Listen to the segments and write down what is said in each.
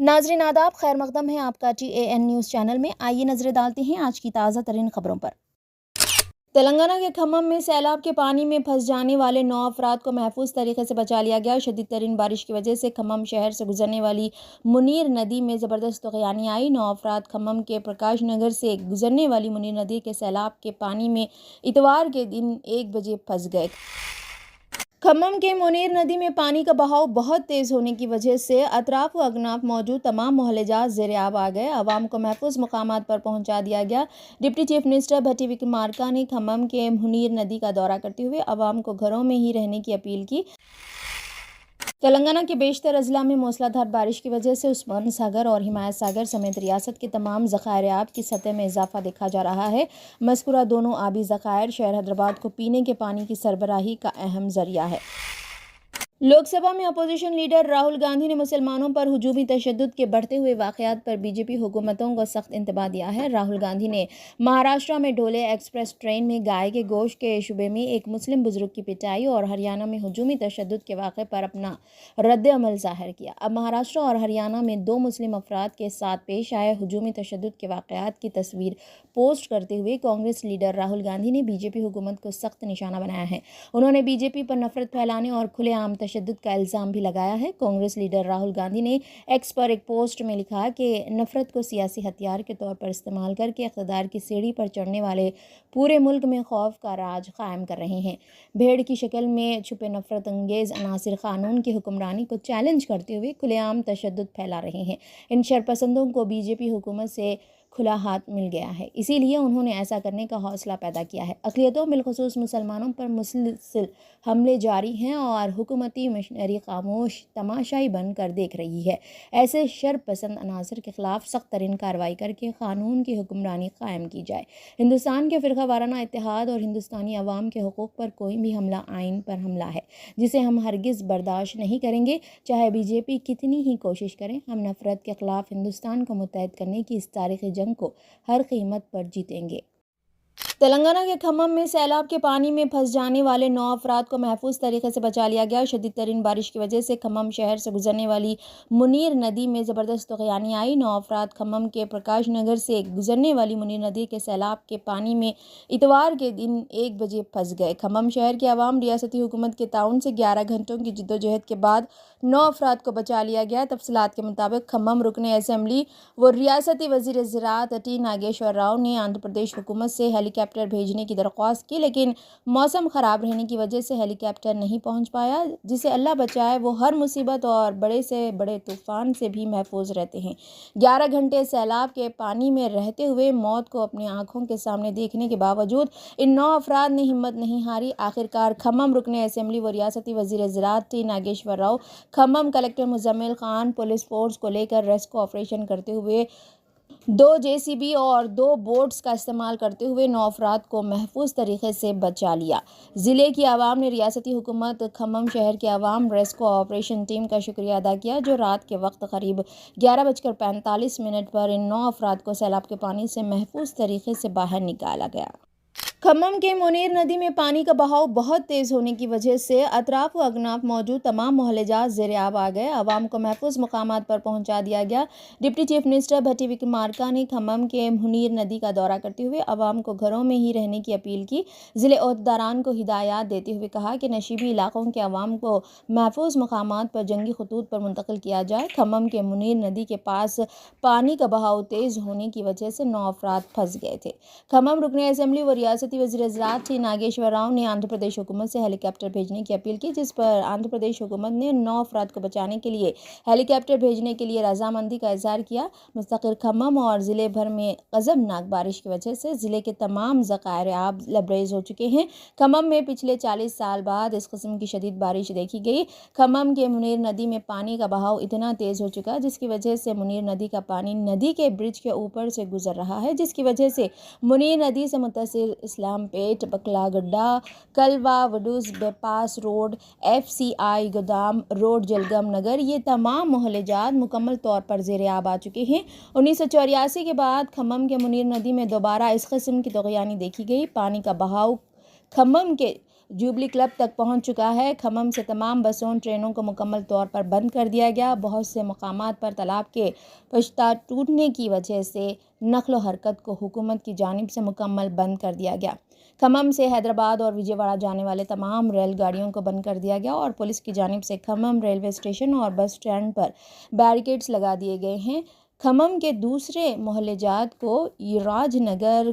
नाजरीन आदाब, खैर मकदम है आपका TAN न्यूज़ चैनल में। आइए नजरें डालते हैं आज की ताज़ा तरीन खबरों पर। तेलंगाना के खम्मम में सैलाब के पानी में फंस जाने वाले 9 अफराद को महफूज तरीके से बचा लिया गया। शदीद तरीन बारिश की वजह से खम्मम शहर से गुजरने वाली मुनीर नदी में ज़बरदस्त तूफ़ान आई। 9 अफराद खम्मम के प्रकाश नगर से गुजरने वाली मुनीर नदी के सैलाब के पानी में इतवार के दिन 1 बजे फंस गए। खम्मम के मुनीर नदी में पानी का बहाव बहुत तेज़ होने की वजह से अतराफ व अगनाफ मौजूद तमाम मोहल्लेजात ज़ेर-ए-आब आ गए। आवाम को महफूज मकामात पर पहुंचा दिया गया। डिप्टी चीफ मिनिस्टर भट्टी विक्रमार्का ने खम्मम के मुनीर नदी का दौरा करते हुए आवाम को घरों में ही रहने की अपील की। तेलंगाना के बेशतर अजला में मूसलाधार बारिश की वजह से उस्मान सागर और हिमायत सागर समेत रियासत के तमाम ज़खायर आब की सतह में इजाफा देखा जा रहा है। मज़कूरा दोनों आबी ज़खायर शहर हैदराबाद को पीने के पानी की सरबराही का अहम ज़रिया है। लोकसभा में अपोजिशन लीडर राहुल गांधी ने मुसलमानों पर हुजूमी तशद्दुद के बढ़ते हुए वाक़यात पर बीजेपी हुकूमतों को सख्त इंतबाह दिया है। राहुल गांधी ने महाराष्ट्र में ढोले एक्सप्रेस ट्रेन में गाय के गोश्त के शुबे में एक मुस्लिम बुजुर्ग की पिटाई और हरियाणा में हुजूमी तशद्दुद के वाक़े पर अपना रद्द अमल ज़ाहिर किया। अब महाराष्ट्र और हरियाणा में 2 मुस्लिम अफराद के साथ पेश आए हुजूमी तशद्दुद के वाक़यात की तस्वीर पोस्ट करते हुए कांग्रेस लीडर राहुल गांधी ने बीजेपी हुकूमत को सख्त निशाना बनाया है। उन्होंने बीजेपी पर नफरत फैलाने और खुलेआम तशद्दुद का इल्ज़ाम भी लगाया है। कांग्रेस लीडर राहुल गांधी ने एक्स पर एक पोस्ट में लिखा कि नफरत को सियासी हथियार के तौर पर इस्तेमाल करके इक़्तिदार की सीढ़ी पर चढ़ने वाले पूरे मुल्क में खौफ का राज कायम कर रहे हैं। भेड़ की शक्ल में छुपे नफरत अंगेज़ अनासिर कानून की हुक्मरानी को चैलेंज करते हुए खुलेआम तशद्दुद फैला रहे हैं। इन शरपसंदों को बीजेपी हुकूमत से खुला हाथ मिल गया है, इसीलिए उन्होंने ऐसा करने का हौसला पैदा किया है। अक़लियतों बिलख़ुसूस मुसलमानों पर मुसलसल हमले जारी हैं और हुकूमती मशीनरी खामोश तमाशाई बनकर देख रही है। ऐसे शरपसंद अनासर के ख़िलाफ़ सख्त तरीन कार्रवाई करके क़ानून की हुक्मरानी कायम की जाए। हिंदुस्तान के फ़िरका वाराना इत्तेहाद और हिंदुस्तानी अवाम के हुकूक़ पर कोई भी हमला आइन पर हमला है, जिसे हम हरगिज़ बर्दाश्त नहीं करेंगे। चाहे बीजेपी कितनी ही कोशिश करें, हम नफ़रत के ख़िलाफ़ हिंदुस्तान को मुत्तहद करने की इस तारीख़ी जंग को हर कीमत पर जीतेंगे। तेलंगाना के खम्मम में सैलाब के पानी में फंस जाने वाले 9 अफराद को महफूज तरीके से बचा लिया गया। शदीद तरीन बारिश की वजह से खम्मम शहर से गुजरने वाली मुनीर नदी में ज़बरदस्त तूफ़ान आई। 9 अफराद खम्मम के प्रकाश नगर से गुजरने वाली मुनीर नदी के सैलाब के पानी में इतवार के दिन 1 बजे फंस गए। खम्मम शहर के अवाम रियासती हुकूमत के ताउन से 11 घंटों की जिद्दोजहद के बाद 9 अफराद को बचा लिया गया। तफसीलात के मुताबिक खम्मम रुकन असम्बली व रियासती वज़ीर ज़राअत टी नागेश्वर राव ने आंध्र प्रदेश हुकूमत से हेलीकॉप्टर भेजने की दरख्वास्त की, लेकिन मौसम ख़राब रहने की वजह से हेलीकॉप्टर नहीं पहुंच पाया। जिसे अल्लाह बचाए वो हर मुसीबत और बड़े से बड़े तूफ़ान से भी महफूज रहते हैं। 11 घंटे सैलाब के पानी में रहते हुए मौत को अपनी आंखों के सामने देखने के बावजूद इन 9 अफराद ने हिम्मत नहीं हारी। आखिरकार खम्मम रुकन असम्बली व रियासती वज़ीर ज़राअत T Nageswara Rao, Khammam collector Muzammil Khan police force को लेकर रेस्क्यू ऑपरेशन करते हुए 2 JCB और 2 बोट्स का इस्तेमाल करते हुए 9 अफराद को महफूज तरीके से बचा लिया। ज़िले की आवाम ने रियासती हुकूमत, खम्मम शहर के आवाम, रेस्क्यू ऑपरेशन टीम का शुक्रिया अदा किया, जो रात के वक्त करीब 11:45 पर इन 9 अफराद को सैलाब के पानी से महफूज तरीके से बाहर निकाला गया। खम्मम के मुनीर नदी में पानी का बहाव बहुत तेज़ होने की वजह से अतराफ व अगनाफ मौजूद तमाम मोहल्लेजात ज़ेर-ए-आब आ गए। आवाम को महफूज मकामात पर पहुंचा दिया गया। डिप्टी चीफ मिनिस्टर भट्टी विक्रमार्का ने खम्मम के मुनीर नदी का दौरा करते हुए आवाम को घरों में ही रहने की अपील की। ज़िले ओहदेदारान को हिदायत देते हुए कहा कि नशीबी इलाकों के आवाम को महफूज मकामात पर जंगी खतूत पर मुंतकिल किया जाए। खम्मम के मुनीर नदी के पास पानी का बहाव तेज़ होने की वजह से 9 अफराद फंस गए थे। खम्मम रुकन असम्बली व रियासती वज़ीर ज़राअत टी नागेश्वर राव ने आंध्र प्रदेश हुकूमत से हेलीकॉप्टर भेजने की अपील की, जिस पर आंध्र प्रदेश हुकूमत ने 9 अफराद को बचाने के लिए हेलीकॉप्टर भेजने के लिए रजामंदी का इज़हार किया। मुस्तकिल खम्मम और ज़िले भर में गज़बनाक बारिश की वजह से ज़िले के तमाम ज़खायर आब लबरेज़ हो चुके हैं। खम्मम में पिछले 40 साल बाद इस किस्म की शदीद बारिश देखी गई। खम्मम के मुनीर नदी में पानी का बहाव इतना तेज़ हो चुका, जिसकी वजह से मुनीर नदी का पानी नदी के ब्रिज के ऊपर से गुजर रहा है, जिसकी वजह से मुनीर नदी से मुत्तसिल इस्लामपेट, बकलागड्डा, कलवा, वडूज़ बाईपास रोड, FCI गोदाम रोड, जलगम नगर, ये तमाम मोहल्लेजात मुकम्मल तौर पर ज़ेर-ए-आब आ चुके हैं। 1984 के बाद खम्मम के मुनीर नदी में दोबारा इस किस्म की तूग़यानी देखी गई। पानी का बहाव खम्मम के جوبلی کلب تک پہنچ چکا ہے۔ کھمم سے تمام بسوں ٹرینوں کو مکمل طور پر بند کر دیا گیا۔ بہت سے مقامات پر تالاب کے پشتہ ٹوٹنے کی وجہ سے نقل و حرکت کو حکومت کی جانب سے مکمل بند کر دیا گیا۔ کھمم سے حیدرآباد اور وجے واڑہ جانے والے تمام ریل گاڑیوں کو بند کر دیا گیا اور پولیس کی جانب سے کھمم ریلوے اسٹیشن اور بس اسٹینڈ پر بیریکیڈز لگا دیے گئے ہیں۔ کھمم کے دوسرے محلے جات کو راج نگر،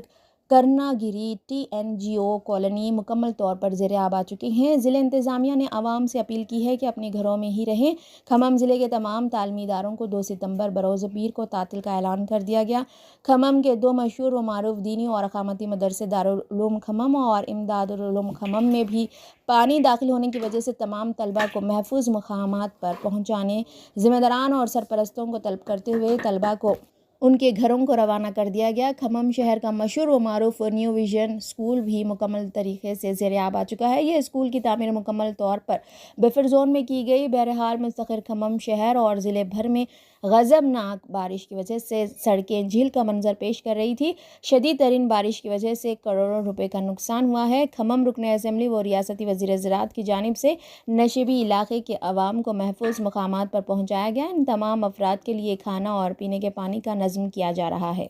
کرنا گیری، TNGO کالونی مکمل طور پر زیر آب آ چکی ہیں۔ ضلع انتظامیہ نے عوام سے اپیل کی ہے کہ اپنے گھروں میں ہی رہیں۔ کھمم ضلع کے تمام تعلیمی اداروں کو 2 ستمبر بروز پیر کو تعطیل کا اعلان کر دیا گیا۔ کھمم کے 2 مشہور و معروف دینی اور اقامتی مدرسے دارالعلوم کھمم اور امداد العلوم کھمم میں بھی پانی داخل ہونے کی وجہ سے تمام طلبہ کو محفوظ مقامات پر پہنچانے ذمہ داران اور سرپرستوں کو طلب کرتے ہوئے طلبہ کو ان کے گھروں کو روانہ کر دیا گیا۔ کھمم شہر کا مشہور و معروف نیو ویژن اسکول بھی مکمل طریقے سے زیر آب آ چکا ہے۔ یہ اسکول کی تعمیر مکمل طور پر بفر زون میں کی گئی۔ بہرحال مستقر کھمم شہر اور ضلع بھر میں غضبناک بارش کی وجہ سے سڑکیں جھیل کا منظر پیش کر رہی تھی۔ شدید ترین بارش کی وجہ سے کروڑوں روپے کا نقصان ہوا ہے۔ کھمم رکن اسمبلی و ریاستی وزیر زراعت کی جانب سے نشیبی علاقے کے عوام کو محفوظ مقامات پر پہنچایا گیا۔ ان تمام افراد کے لیے کھانا اور پینے کے پانی کا نظم کیا جا رہا ہے۔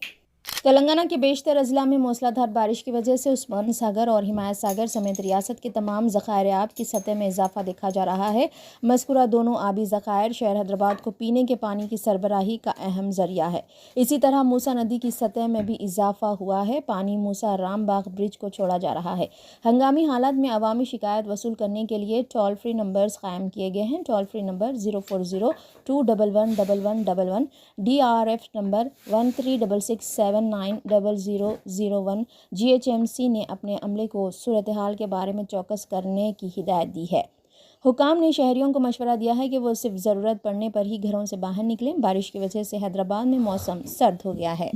تلنگانہ کے بیشتر اضلاع میں موسلا دھار بارش کی وجہ سے عثمان ساگر اور حمایت ساگر سمیت ریاست کے تمام ذخائر آب کی سطح میں اضافہ دیکھا جا رہا ہے۔ مذکورہ دونوں آبی ذخائر شہر حیدرآباد کو پینے کے پانی کی سربراہی کا اہم ذریعہ ہے۔ اسی طرح موسیٰ ندی کی سطح میں بھی اضافہ ہوا ہے۔ پانی موسیٰ رام باغ برج کو چھوڑا جا رہا ہے۔ ہنگامی حالات میں عوامی شکایات وصول کرنے کے لیے ٹول فری نمبرز قائم کیے گئے ہیں۔ Toll free number 04021111111، DRF number 1366790001۔ GHMC نے اپنے عملے کو صورتحال کے بارے میں چوکس کرنے کی ہدایت دی ہے۔ حکام نے شہریوں کو مشورہ دیا ہے کہ وہ صرف ضرورت پڑنے پر ہی گھروں سے باہر نکلیں۔ بارش کی وجہ سے حیدرآباد میں موسم سرد ہو گیا ہے۔